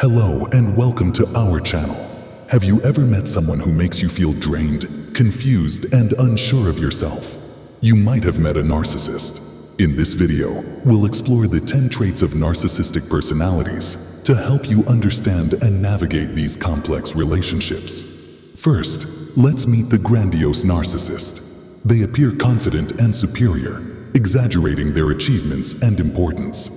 Hello and welcome to our channel. Have you ever met someone who makes you feel drained, confused, and unsure of yourself? You might have met a narcissist. In this video, we'll explore the 10 traits of narcissistic personalities to help you understand and navigate these complex relationships. First, let's meet the grandiose narcissist. They appear confident and superior, exaggerating their achievements and importance.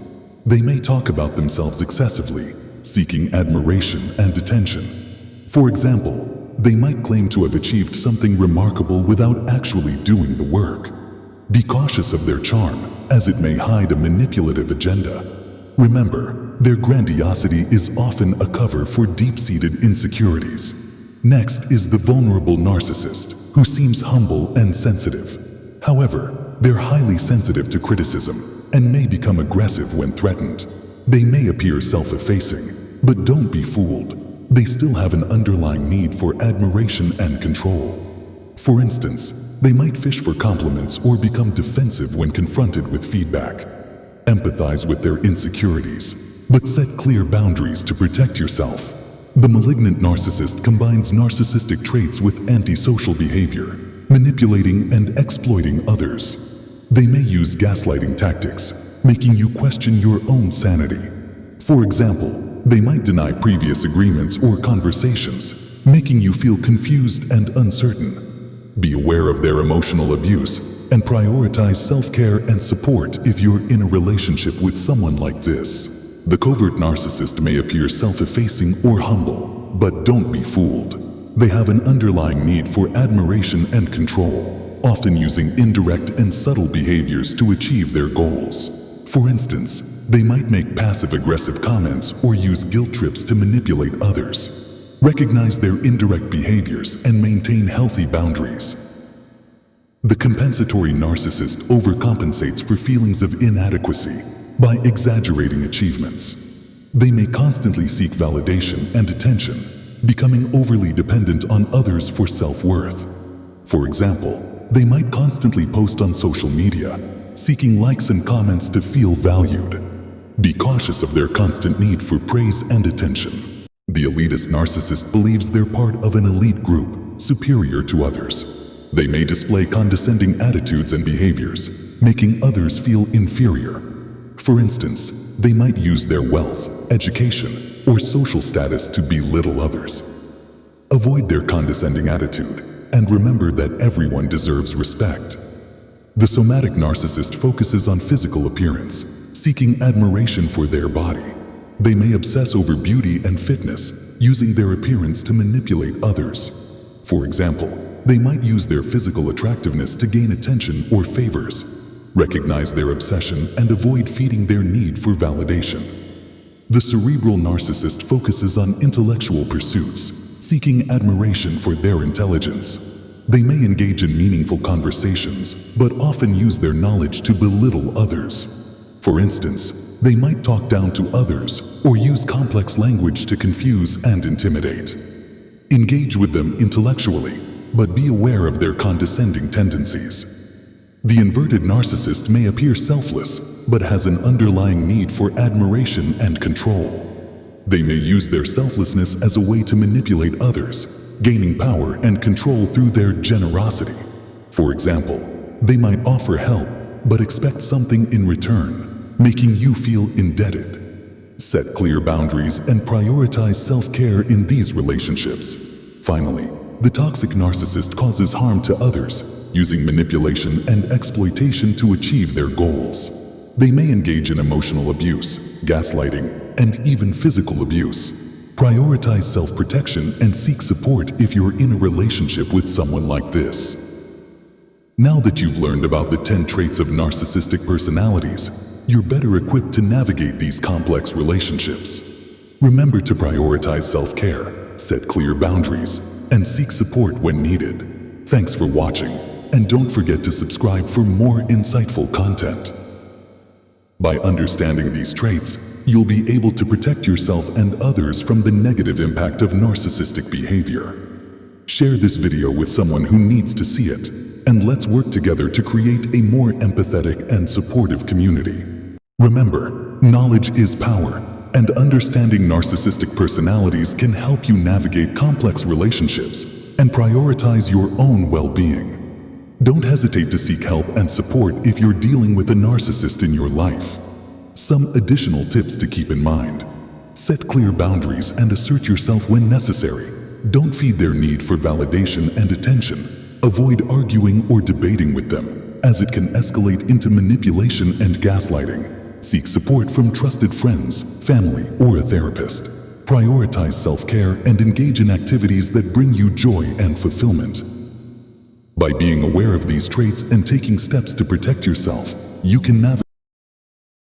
They may talk about themselves excessively, seeking admiration and attention. For example, they might claim to have achieved something remarkable without actually doing the work. Be cautious of their charm, as it may hide a manipulative agenda. Remember, their grandiosity is often a cover for deep-seated insecurities. Next is the vulnerable narcissist, who seems humble and sensitive. However, they're highly sensitive to criticism and may become aggressive when threatened. They may appear self-effacing, but don't be fooled. They still have an underlying need for admiration and control. For instance, they might fish for compliments or become defensive when confronted with feedback. Empathize with their insecurities, but set clear boundaries to protect yourself. The malignant narcissist combines narcissistic traits with antisocial behavior, manipulating and exploiting others. They may use gaslighting tactics, making you question your own sanity. For example, they might deny previous agreements or conversations, making you feel confused and uncertain. Be aware of their emotional abuse and prioritize self-care and support if you're in a relationship with someone like this. The covert narcissist may appear self-effacing or humble, but don't be fooled. They have an underlying need for admiration and control, often using indirect and subtle behaviors to achieve their goals. For instance, they might make passive-aggressive comments or use guilt trips to manipulate others. Recognize their indirect behaviors and maintain healthy boundaries. The compensatory narcissist overcompensates for feelings of inadequacy by exaggerating achievements. They may constantly seek validation and attention, becoming overly dependent on others for self-worth. For example, they might constantly post on social media, seeking likes and comments to feel valued. Be cautious of their constant need for praise and attention. The elitist narcissist believes they're part of an elite group, superior to others. They may display condescending attitudes and behaviors, making others feel inferior. For instance, they might use their wealth, education, or social status to belittle others. Avoid their condescending attitude, and remember that everyone deserves respect. The somatic narcissist focuses on physical appearance, seeking admiration for their body. They may obsess over beauty and fitness, using their appearance to manipulate others. For example, they might use their physical attractiveness to gain attention or favors. Recognize their obsession and avoid feeding their need for validation. The cerebral narcissist focuses on intellectual pursuits, seeking admiration for their intelligence. They may engage in meaningful conversations, but often use their knowledge to belittle others. For instance, they might talk down to others or use complex language to confuse and intimidate. Engage with them intellectually, but be aware of their condescending tendencies. The inverted narcissist may appear selfless, but has an underlying need for admiration and control. They may use their selflessness as a way to manipulate others, gaining power and control through their generosity. For example, they might offer help, but expect something in return, making you feel indebted. Set clear boundaries and prioritize self-care in these relationships. Finally, the toxic narcissist causes harm to others, using manipulation and exploitation to achieve their goals. They may engage in emotional abuse, gaslighting, and even physical abuse. Prioritize self-protection and seek support if you're in a relationship with someone like this. Now that you've learned about the 10 traits of narcissistic personalities, you're better equipped to navigate these complex relationships. Remember to prioritize self-care, set clear boundaries, and seek support when needed. Thanks for watching, and don't forget to subscribe for more insightful content. By understanding these traits, you'll be able to protect yourself and others from the negative impact of narcissistic behavior. Share this video with someone who needs to see it, and let's work together to create a more empathetic and supportive community. Remember, knowledge is power, and understanding narcissistic personalities can help you navigate complex relationships and prioritize your own well-being. Don't hesitate to seek help and support if you're dealing with a narcissist in your life. Some additional tips to keep in mind. Set clear boundaries and assert yourself when necessary. Don't feed their need for validation and attention. Avoid arguing or debating with them, as it can escalate into manipulation and gaslighting. Seek support from trusted friends, family, or a therapist. Prioritize self-care and engage in activities that bring you joy and fulfillment. By being aware of these traits and taking steps to protect yourself, you can navigate